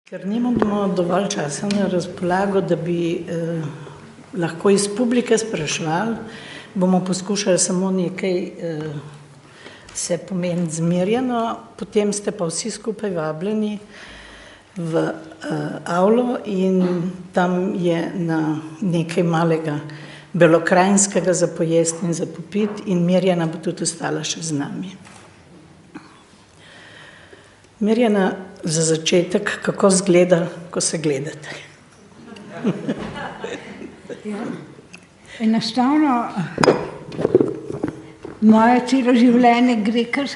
Ker nimamo dovolj časa na razpolago, da bi lahko iz publike spraševali, bomo poskušali samo nekaj se pomeniti zmerjeno, potem ste pa vsi skupaj vabljeni v avlo in tam je na nekaj malega belokranjskega za pojesti in za popiti in Mirjana bo tudi ostala še z nami. Mirjana, za začetek, kako izgleda, ko se gledate? Ja. Enostavno, moje celo življenje gre kar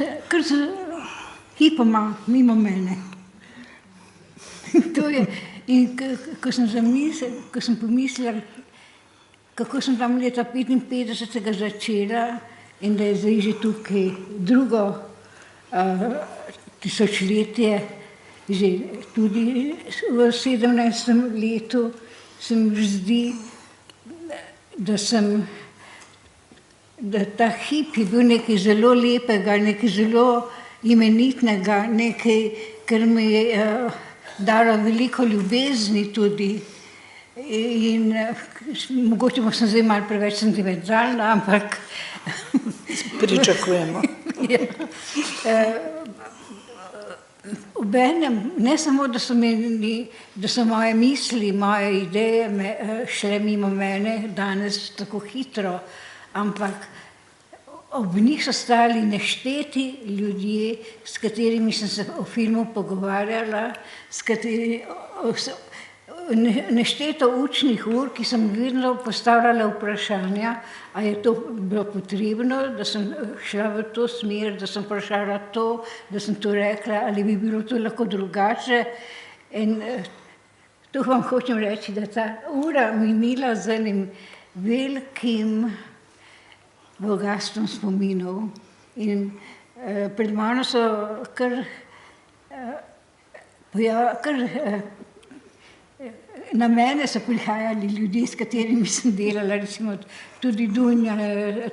hipoma mimo mene. To je, in ko sem pomislila, kako sem tam leta 55. začela in da je zdaj že tukaj drugo tisočletje, že tudi v 17. letu se mi zdi, da ta hip je bil nekaj zelo lepega, nekaj zelo imenitnega, nekaj, kar mi je dalo veliko ljubezni tudi. In mogoče sem zdaj malo preveč sentimentalna, ampak pričakujemo. Obenem, ne samo, da so moje misli, moje ideje šle mimo mene danes tako hitro, ampak ob njih so stali nešteti ljudje, s katerimi sem se o filmu pogovarjala, nešteto učnih ur, ki sem vedno postavljala vprašanja, a je to bilo potrebno, da sem šla v to smer, da sem vprašala to, da sem to rekla, ali bi bilo to lahko drugače. In to vam hočem reči, da ta ura minila z enim velikim bogastvom spominov. In pred mano so na mene so prihajali ljudje, s katerimi sem delala, recimo tudi Dunja,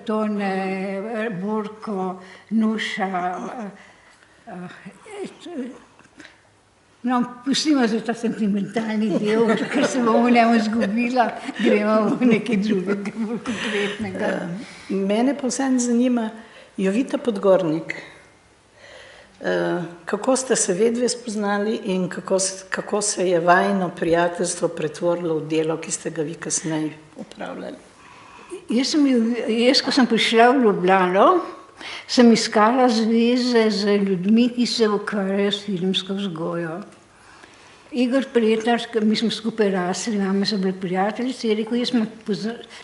Tone, Borko, Nuša. No, pustimo zdaj ta sentimentalni del, ker se bom v njemu izgubila, gremo v nekaj drugega, bolj konkretnega. Mene pa vseeno zanima, Jovita Podgornik, kako ste se vedve spoznali in kako se je vajino prijateljstvo pretvorilo v delo, ki ste ga vi kasneje opravljali? Jaz, ko sem prišla v Ljubljano, sem iskala zveze z ljudmi, ki se ukvarjajo s filmsko vzgojo. Igor Pretnar, mi smo skupaj rasli, name so bile prijateljice, je rekel,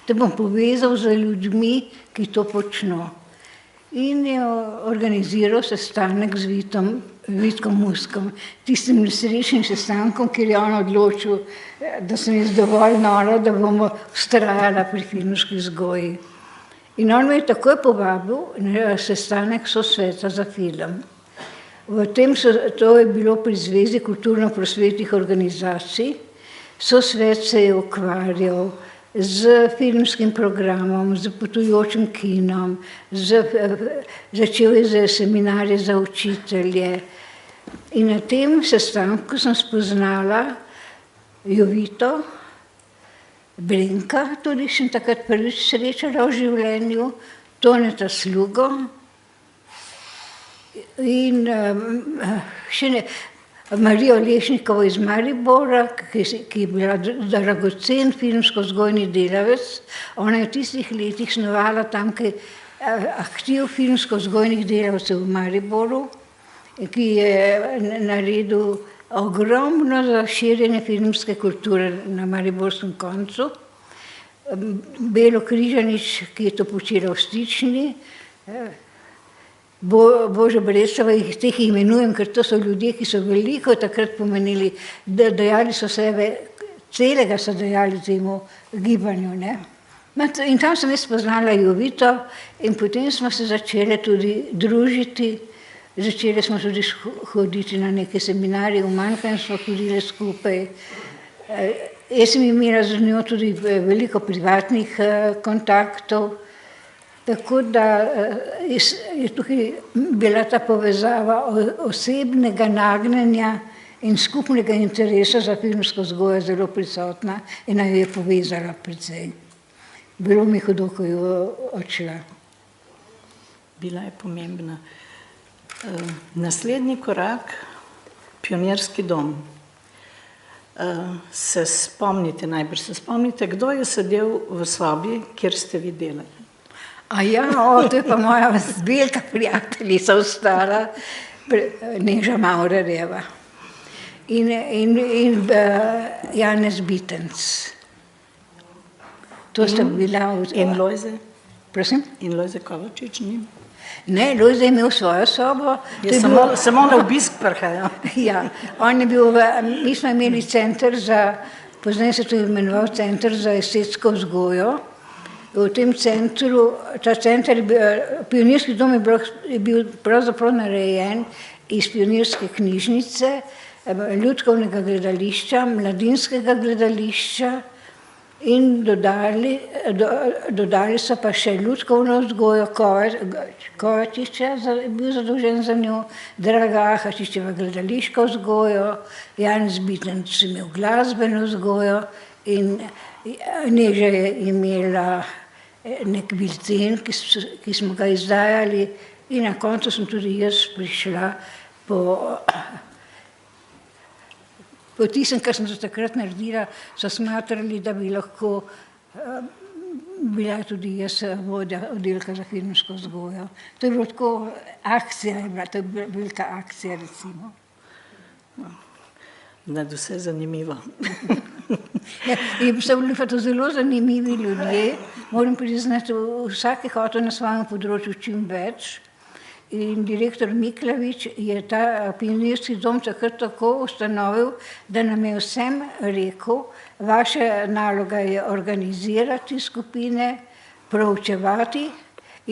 te bom povezal z ljudmi, ki to počno. In je organiziral sestanek z Vitkom Muskom, tistim nesrečnim sestankom, kjer je on odločil, da sem jaz dovolj nora, da bomo vztrajala pri filmski vzgoji. In on me je takoj povabil na sestanek Sosveta za film. To je bilo pri Zvezi kulturno-prosvetnih organizacij. Sosvet se je ukvarjal z filmskim programom, z potujočim kinom, začel je z seminarje za učitelje. In na tem sestanku sem spoznala Jovito, Brenka, tudi sem takrat prvič srečala v življenju, Toneta Slugo in Marijo Lešnikovo iz Maribora, ki je bila dragocen filmsko-vzgojni delavec. Ona je v tistih letih snovala tamkaj aktiv filmsko-vzgojnih delavcev v Mariboru, ki je naredil ogromno za širjenje filmske kulture na mariborskem koncu. Belo Križanič, ki je to počela v Stični, Božo Brecova, teh imenujem, ker to so ljudje, ki so veliko takrat pomenili, dajali so sebe, celega so dajali temu gibanju. In tam sem jaz spoznala Jovito in potem smo se začeli tudi družiti, začeli smo tudi hoditi na neke seminarje, v Mannheim smo hodili skupaj. Jaz sem imela z njo tudi veliko privatnih kontaktov. Tako da je tukaj bila ta povezava osebnega nagnjenja in skupnega interesa za filmsko vzgojo zelo prisotna in naj jo je povezala precej. Bilo mi hudo, ko je odšla. Bila je pomembna. Naslednji korak, Pionirski dom. Se spomnite, kdo je sedel v sobi, kjer ste vi delali? To je pa moja velika prijateljica ostala, Neža Maurerjeva in Janez Bitenc. To sta bila... In Lojze? Prosim? In Lojze Kovačič, ni? Ne, Lojze je imel svojo sobo. Samo na obisk prhaja. Ja, on je bil, mi smo imeli center za, poznaj se to imenoval center za estetsko vzgojo. V tem centru, ta center, Pionirski dom je bil pravzaprav narejen iz Pionirske knjižnice, Ljudkovnega gledališča, Mladinskega gledališča in dodali so pa še Ljudkovno vzgojo Kovačiča, je bil zadolžen za njo, Draga Ahačičeva gledališko vzgojo, Janez Bitenc je imel glasbeno vzgojo in Neža je imela nek bilten, ki smo ga izdajali in na koncu sem tudi jaz prišla po tistem, kar sem se takrat naredila, so smatrali, da bi lahko bila tudi jaz vodja oddelka za filmsko vzgojo. To je bilo tako, to je bila velika akcija, recimo. Nadvse zanimivo. So bili pa to zelo zanimivi ljudje, moram priznati, vsak je hotel na svojem področju čim več. In direktor Miklavič je ta Pionirski dom takrat tako ustanovil, da nam je vsem rekel, vaša naloga je organizirati skupine, proučevati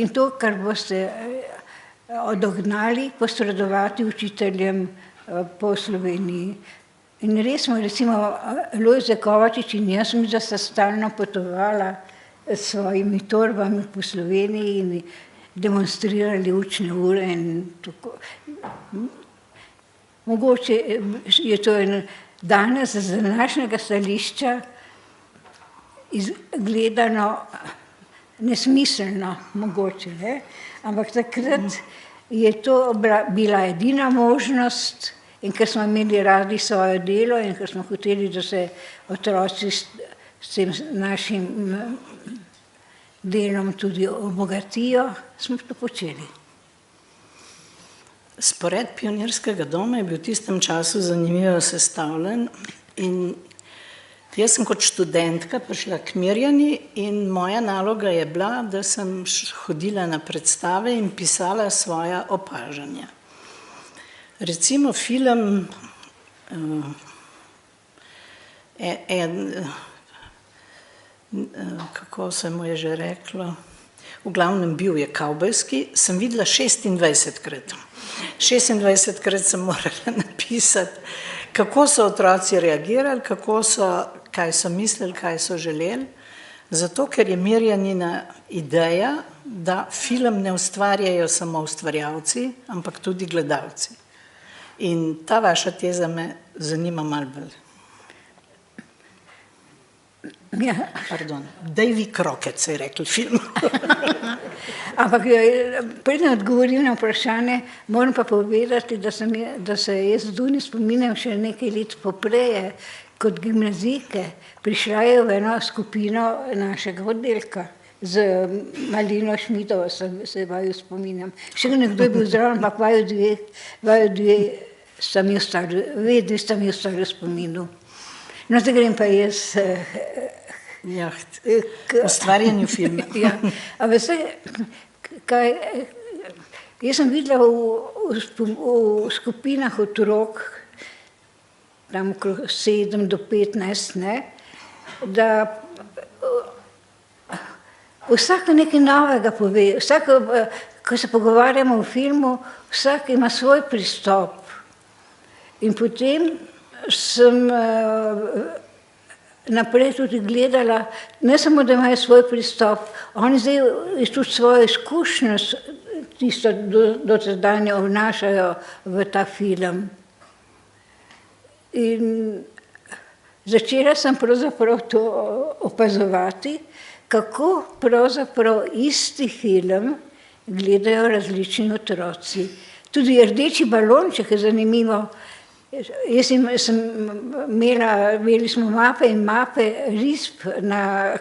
in to, kar boste odognali, posredovati učiteljem po Sloveniji. In res smo, recimo, Lojze Kovačič in jaz mi, da sta stalno potovala s svojimi torbami po Sloveniji in demonstrirali učne ure in tako. Mogoče je to danes z današnjega stališča gledano nesmiselno, mogoče, ne? Ampak takrat je to bila edina možnost in ker smo imeli radi svoje delo in ker smo hoteli, da se otroci s tem našim delom tudi obogatijo, smo to počeli. Spored Pionirskega doma je bil v tistem času zanimivo sestavljen in jaz sem kot študentka prišla k Mirjani in moja naloga je bila, da sem hodila na predstave in pisala svoja opažanja. Recimo film, kako se mu je že reklo, v glavnem bil je kavbojski, sem videla 26-krat. 26-krat sem morala napisati, kako so otroci reagirali, kaj so mislili, kaj so želeli, zato ker je Mirjanina ideja, da film ne ustvarjajo samo ustvarjalci, ampak tudi gledalci. In ta vaša teza me zanima malo bolj. Pardon, Davy Crockett se je rekli film. Ampak preden odgovorim na vprašanje, moram pa povedati, da se jaz Duni spominjam še nekaj let popreje, kot gimnazijke. Prišla je v eno skupino našega oddelka z Malino Šmitovo, se vaju spominjam. Še nekdo je bil zraven, ampak vaju dve sta mi ostali v spominu. No, zdaj grem pa jaz k ustvarjanju filma. A veste, jaz sem videla v skupinah otrok, tam okrog 7 do 15, da vsak nekaj novega pove, ko se pogovarjamo o filmu, vsak ima svoj pristop. In potem sem naprej tudi gledala, ne samo, da imajo svoj pristop, oni zdaj tudi svojo izkušnjo tisto dotedanje vnašajo v ta film. In začela sem pravzaprav to opazovati, kako pravzaprav isti film gledajo različni otroci. Tudi Rdeči balonček je zanimivo. Imeli smo mape in mape risb,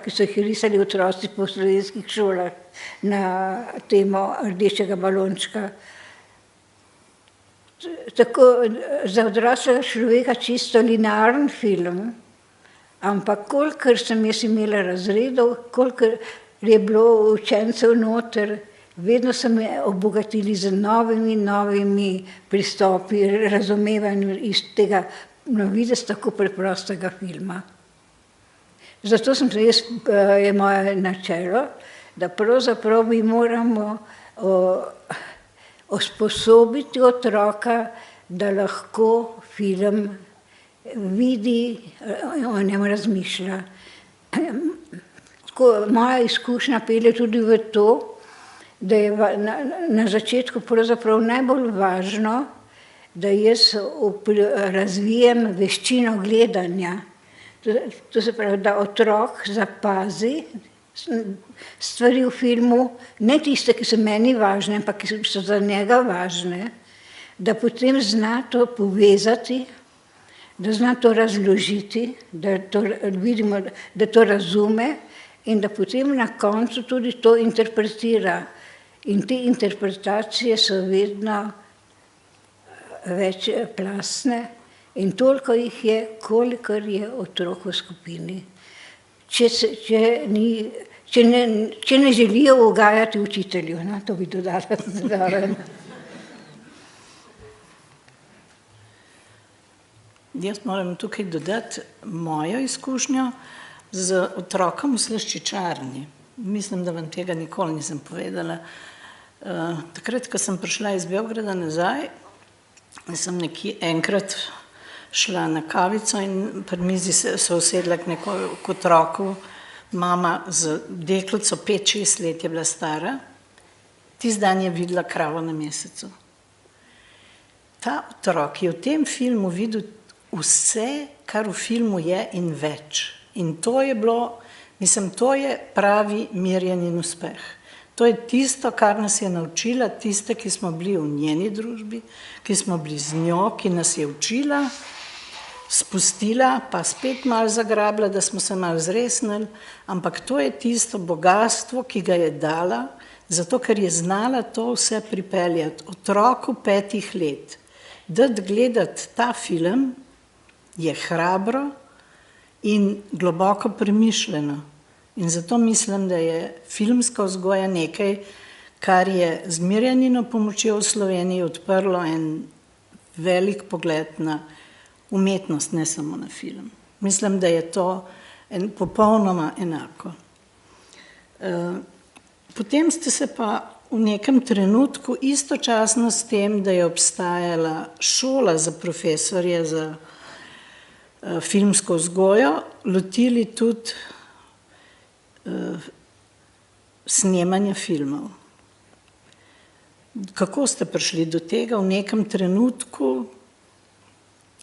ki so jih risali otroci po slovenskih šolah na temo Rdečega balončka. Tako za odraslega človeka čisto linearen film, ampak kolikor sem jaz imela razredov, kolikor je bilo učencev noter, vedno so me obogatili z novimi pristopi, razumevanjem iz tega na videz tako preprostega filma. Zato je moje načelo, da pravzaprav mi moramo usposobiti otroka, da lahko film vidi, o njem razmišlja. Moja izkušnja pelje tudi v to, da je na začetku pravzaprav najbolj važno, da jaz razvijem veščino gledanja. To se pravi, da otrok zapazi stvari v filmu, ne tiste, ki so meni važne, ampak ki so za njega važne, da potem zna to povezati, da zna to razložiti, da vidimo, da to razume in da potem na koncu tudi to interpretira. In te interpretacije so vedno večplastne in toliko jih je, kolikor je otrok v skupini. Če ne želijo ugajati učitelju, no, to bi dodala zraven. Jaz moram tukaj dodati mojo izkušnjo z otrokom v slaščičarni. Mislim, da vam tega nikoli nisem povedala. Takrat, ko sem prišla iz Beograda nazaj, sem enkrat šla na kavico in pri mizi se usedla k otroku. Mama z deklico, 5-6 let je bila stara, tisti dan je videla Kravo na mesecu. Ta otrok je v tem filmu videl vse, kar v filmu je in več. In to je bilo, to je pravi Mirjanin uspeh. To je tisto, kar nas je naučila, tiste, ki smo bili v njeni družbi, ki smo bili z njo, ki nas je učila, spustila, pa spet malo zagrabila, da smo se malo zresnili, ampak to je tisto bogatstvo, ki ga je dala, zato ker je znala to vse pripeljati. Otroku 5 let, dati gledati ta film je hrabro in globoko premišljeno. In zato mislim, da je filmska vzgoja nekaj, kar je z Mirjanino pomočjo v Sloveniji odprlo en velik pogled na umetnost, ne samo na film. Mislim, da je to popolnoma enako. Potem ste se pa v nekem trenutku, istočasno s tem, da je obstajala šola za profesorje za filmsko vzgojo, lotili tudi snemanja filmov. Kako ste prišli do tega? V nekem trenutku,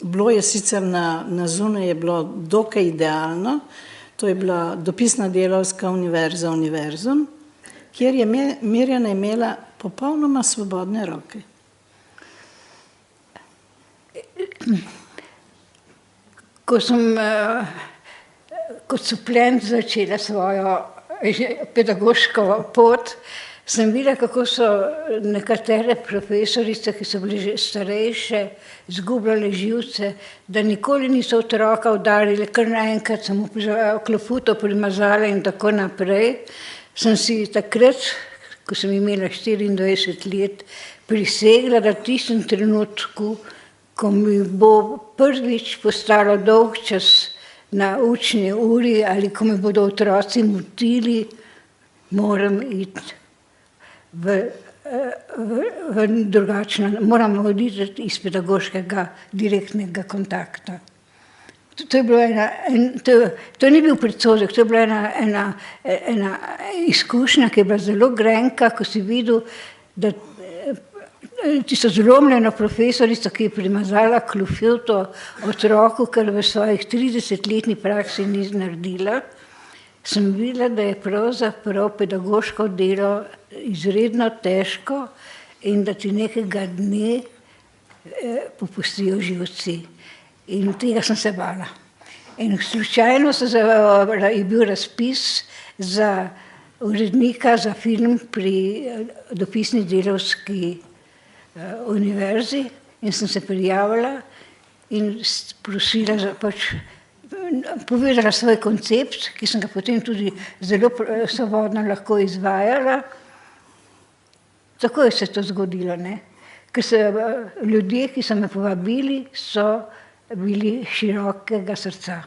bilo je sicer na zunaj je bilo dokaj idealno, to je bila dopisna delavska univerza Univerzum, kjer je Mirjana imela popolnoma svobodne roke. Ko sem kot študent začela svojo pedagoško pot, sem videla, kako so nekatere profesorice, ki so bile že starejše, izgubljale živce, da nikoli niso otroka udarili, kar naenkrat samo klofuto primazala in tako naprej. Sem si takrat, ko sem imela 24 let, prisegla, da v tistem trenutku, ko mi bo prvič postalo dolg čas na učni uri ali ko me bodo otroci motili, moram iti v drugačno, moram oditi iz pedagoškega direktnega kontakta. To je bilo to ni bil predsodek, to je bila ena izkušnja, ki je bila zelo grenka, ko si videl, da tisto zlomljeno profesorico, ki je primazala klofevto otroku, ker v svojih 30-letni praksi ni naredila, sem videla, da je pravzaprav pedagoško delo izredno težko in da ti nekega dne popustijo živci. In tega sem se bala. In slučajno je bil razpis za urednika za film pri dopisni delavski univerzi in sem se prijavila in prosila, povedala svoj koncept, ki sem ga potem tudi zelo svobodno lahko izvajala. Tako je se to zgodilo, ne? Ker ljudje, ki so me povabili, so bili širokega srca.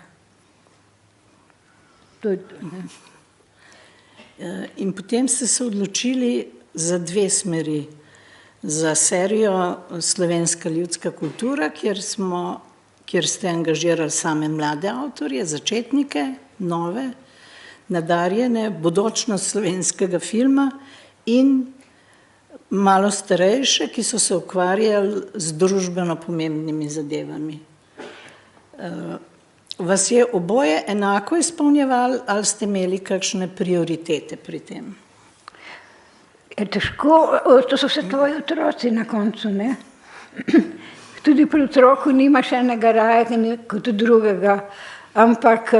In potem ste se odločili za dve smeri. Za serijo Slovenska ljudska kultura, kjer ste angažirali same mlade avtorje, začetnike, nove, nadarjene, bodočnost slovenskega filma in malo starejše, ki so se ukvarjali z družbeno pomembnimi zadevami. Vas je oboje enako izpolnjevali ali ste imeli kakšne prioritete pri tem? Je težko, to so vse tvoji otroci na koncu, ne? Tudi pri otroku nimaš enega raja kot drugega, ampak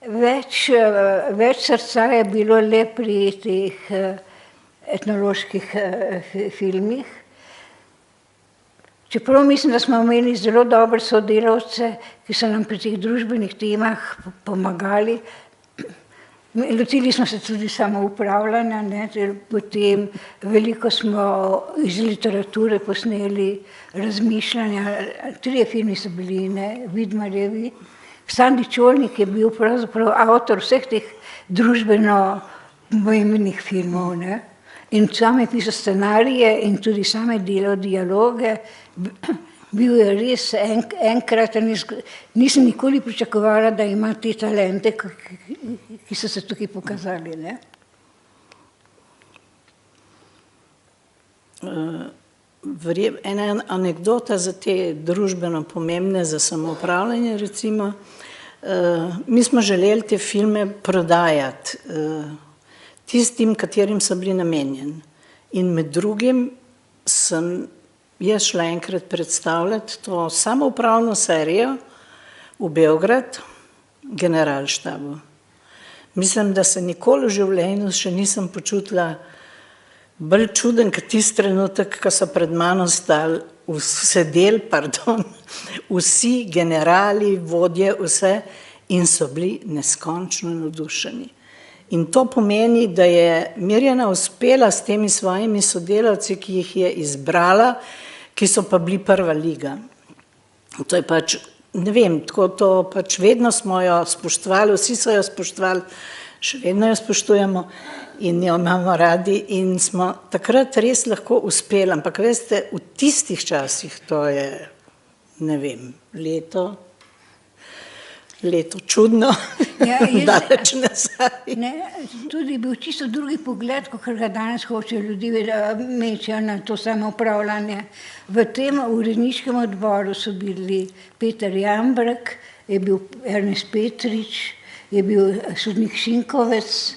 več srca je bilo le pri teh etnoloških filmih. Čeprav mislim, da smo imeli zelo dobre sodelavce, ki so nam pri teh družbenih temah pomagali. Lotili smo se tudi samoupravljanja, ne, potem veliko smo iz literature posneli razmišljanja, 3 filmi so bili, ne, Vidmarjevi. Sandi Čolnik je bil pravzaprav avtor vseh teh družbeno pomembnih filmov, ne. In sam je pisal scenarije in tudi same delal dialoge. Bil je res enkrat, nisem nikoli pričakovala, da ima te talente, ki so se tukaj pokazali, ne. Ena anekdota za te družbeno pomembne, za samoupravljanje recimo. Mi smo želeli te filme prodajati tistim, katerim so bili namenjeni. In med drugim sem jaz šla enkrat predstavljati to samoupravno serijo v Beograd, generalštabu. Mislim, da se nikoli v življenju še nisem počutila bolj čuden, kot tisti trenutek, ko so pred mano sedeli, vsi generali, vodje, vse, in so bili neskončno navdušeni. In to pomeni, da je Mirjana uspela s temi svojimi sodelavci, ki jih je izbrala, ki so pa bili prva liga. To je pač, ne vem, tako to pač vedno smo jo spoštovali, vsi so jo spoštovali, še vedno jo spoštujemo in jo imamo radi in smo takrat res lahko uspeli, ampak veste, v tistih časih, to je, ne vem, leto čudno, daleč nazaj. Tudi bil čisto drugi pogled, kot ga danes hočejo ljudi mečejo na to samoupravljanje. V tem uredniškem odboru so bili Peter Jambrek, je bil Ernest Petrič, je bil sodnik Šinkovec,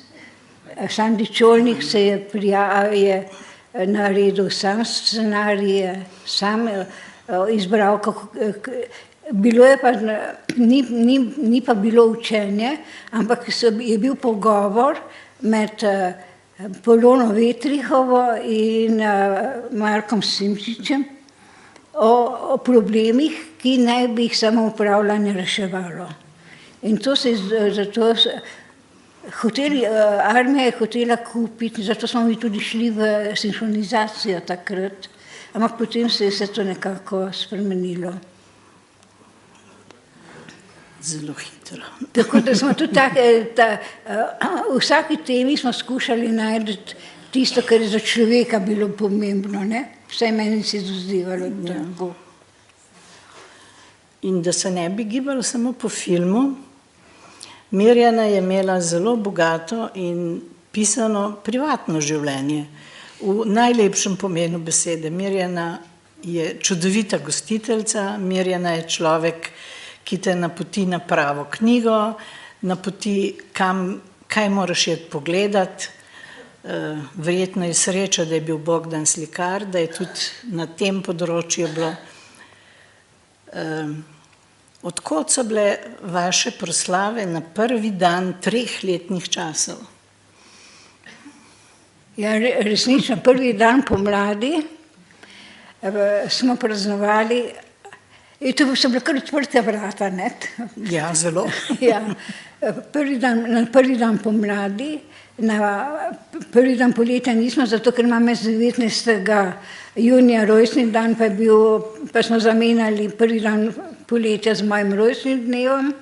Sandi Čolnik se je naredil sam scenarije, sam izbral, bilo je pa, ni pa bilo učenje, ampak je bil pogovor med Polono Vetrihovo in Markom Simčičem o problemih, ki naj bi jih samoupravljanje reševalo. In to se zato armija je hotela kupiti, zato smo mi tudi šli v sinhronizacijo takrat, ampak potem se je vse to nekako spremenilo. Zelo hitro. Tako da smo tudi v vsaki temi smo skušali najti tisto, kar je za človeka bilo pomembno, ne? Vsaj meni se je dozdevalo tako. In da se ne bi gibalo samo po filmu, Mirjana je imela zelo bogato in pisano privatno življenje. v najlepšem pomenu besede. Mirjana je čudovita gostiteljica, Mirjana je človek, ki te napoti na pravo knjigo, napoti, kaj moraš iti pogledati. Verjetno je sreča, da je bil Bogdan slikar, da je tudi na tem področju bilo. Odkot so bile vaše proslave na prvi dan 3 letnih časov? Ja, resnično, prvi dan pomladi smo praznovali, in to so bile kar odprte vrata, ne? Ja, zelo. Ja, na prvi dan pomladi, na prvi dan poletja nismo, zato ker imam 19. junija rojstni dan, pa smo zamenjali prvi dan poletja z mojim rojstnim dnevom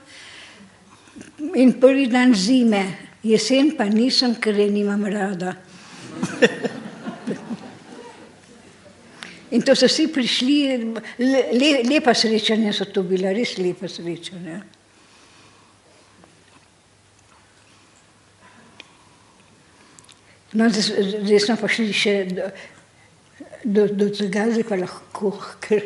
in prvi dan zime. Jesen pa nisem, ker je nimam rada. In to so vsi prišli, lepa srečanja so to bila, res lepa srečanja. No, zdaj smo pa šli še do tega, zdaj pa lahko, ker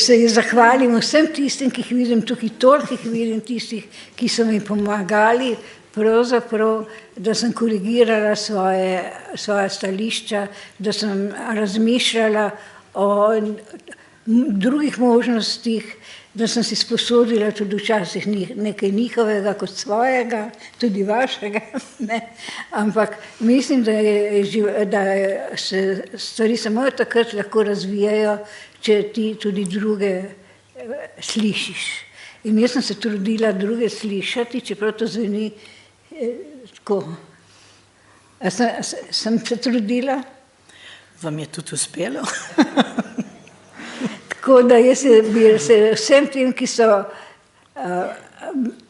se zahvalim vsem tistim, ki jih vidim tukaj, toliko jih vidim tistih, ki so mi pomagali, pravzaprav, da sem korigirala svoje stališča, da sem razmišljala o drugih možnostih, da sem si sposodila tudi včasih nekaj njihovega kot svojega, tudi vašega, ne. Ampak mislim, da se stvari samo takrat lahko razvijajo, če ti tudi druge slišiš. In jaz sem se trudila druge slišati, čeprav to zveni tako. A sem se trudila? Vam je tudi uspelo? Tako da jaz bi se vsem tem, ki so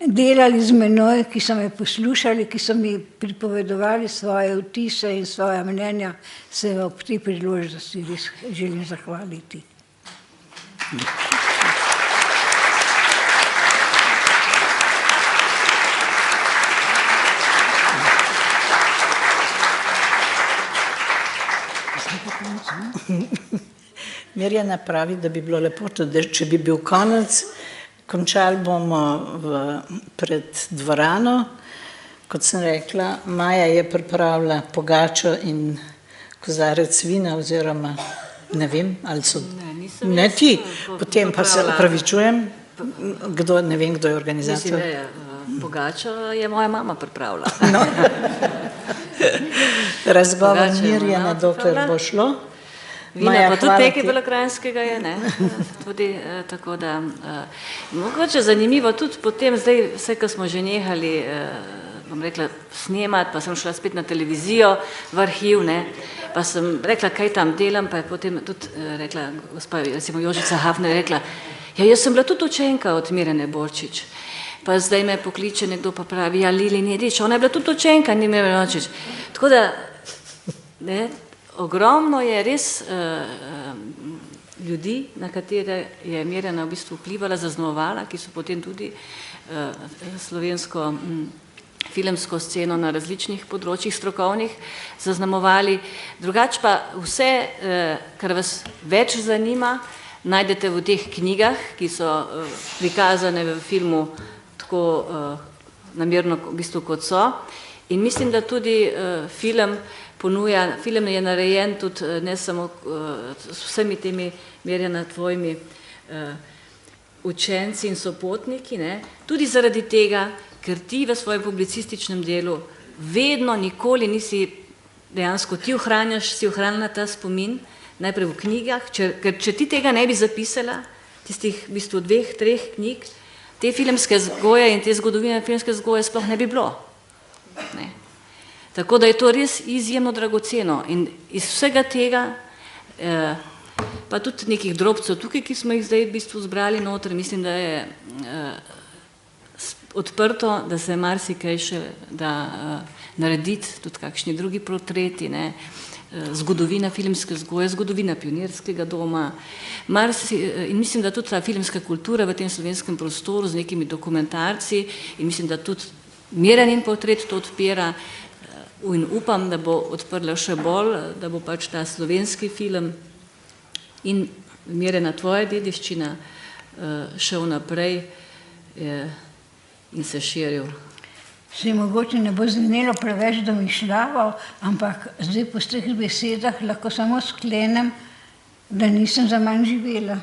delali z menoj, ki so me poslušali, ki so mi pripovedovali svoje vtise in svoja mnenja, se ob tej priložnosti res želim zahvaliti. Mirjana pravi, da bi bilo lepo, da če bi bil konec, končali bomo pred dvorano. Kot sem rekla, Maja je pripravila pogačo in kozarec vina, oziroma ne vem, ali so... Ne ti, potem pa se opravičujem, ne vem, kdo je organizator. Pogačo je moja mama pripravila. Razgovor Mirjana, dokler bo šlo. Vina pa tudi nekaj belokranjskega je, ne? Tudi tako da... Mogoče zanimivo tudi potem, zdaj vse, ko smo že nehali, bom rekla, snemati, pa sem šla spet na televizijo, v arhiv, ne? Pa sem rekla, kaj tam delam, pa je potem tudi rekla, gospa, recimo Jožica Hafner, rekla, ja, jaz sem bila tudi učenka od Mirjane Borčič. Pa zdaj me pokliče nekdo, pa pravi, ja, Lili Nedič, ona je bila tudi učenka, ni Mirjana Borčič. Tako da, ne, ogromno je res ljudi, na katere je Mirjana v bistvu vplivala, zaznamovala, ki so potem tudi slovensko filmsko sceno na različnih področjih strokovnih zaznamovali. Drugače pa vse, kar vas več zanima, najdete v teh knjigah, ki so prikazane v filmu tako namerno v bistvu kot so. In mislim, da tudi film je narejen tudi ne samo s vsemi temi, Mirjana, tvojimi učenci in sopotniki, ne, tudi zaradi tega, ker ti v svojem publicističnem delu vedno, nikoli nisi dejansko ti ohranila ta spomin, najprej v knjigah, ker če ti tega ne bi zapisala, tistih v bistvu 2-3 knjig, te filmske vzgoje in te zgodovine filmske vzgoje sploh ne bi bilo. Ne. Tako da je to res izjemno dragoceno in iz vsega tega, pa tudi nekih drobcev tukaj, ki smo jih zdaj v bistvu zbrali noter, mislim, da je odprto, da se marsikaj še da narediti, tudi kakšni drugi portreti, ne, zgodovina filmske vzgoje, zgodovina pionirskega doma. In mislim, da tudi ta filmska kultura v tem slovenskem prostoru z nekimi dokumentarci in mislim, da tudi Mirjanin portret to odpira, in upam, da bo odprla še bolj, da bo pač ta slovenski film in Mirjana tvoja dediščina šel naprej in se širil. Se mogoče ne bo zvenelo preveč domišljavo, ampak zdaj po teh besedah lahko samo sklenem, da nisem zaman živela.